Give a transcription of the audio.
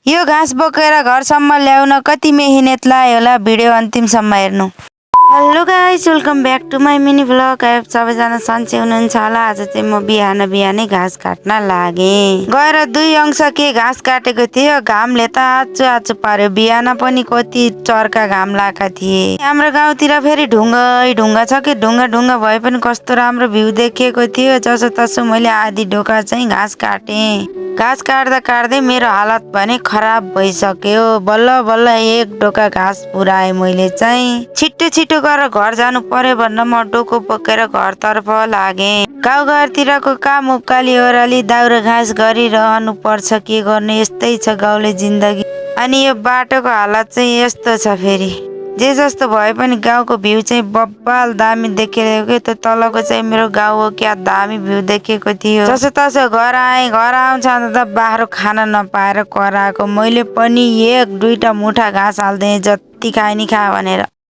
यो घाँस बोकेर घरसम्म ल्याउन कति मेहनत लाग्यो होला, भिडियो अन्तिमसम्म हेर्नु। Hello guys, welcome back to my mini vlog. सबैजना सन्चै हुनुहुन्छ होला। आज चाहिँ म बिहानै घाँस काट्न लागेँ। गएर 2 अंश के घाँस काटेको थियो। घामले त आचो पार्यो। बिहान पनि कति चर्का घाम लाएका थिए। हाम्रो गाउँतिर फेरि ढुङ्गा छ कि ढुङ्गा भए पनि कस्तो राम्रो भ्यू देखिएको थियो। जसो तसो मैले आधी ढोका चाहिँ घाँस काटेँ। घाँस काट्दै मेरो हालत भने खराब भइसक्यो। बल्ल 1 ढोका घाँस पुराएँ मैले चाहिँ। छिटो गरेर घर जानु पर्यो भनेर म डोको बोकेर घरतर्फ लागेँ। गाउँघरतिरको काम उकाली ओह्राली दाउरा घाँस गरिरहनु पर्छ, के गर्नु, यस्तै छ गाउँले जिन्दगी। अनि यो बाटोको हालत चाहिँ यस्तो छ। फेरि जे जस्तो भए पनि गाउँको भ्यू चाहिँ बब्बाल दामी देखिएको थियो। त्यो तलको चाहिँ मेरो गाउँ हो, क्या दामी भ्यू देखेको थियो। जसो तसो घर आएँ। घर आउँछ त बाख्रो खान नपाएर कराएको। मैले पनि 1-2टा मुठा घाँस हाल्दै जति खाए नि खा भनेर।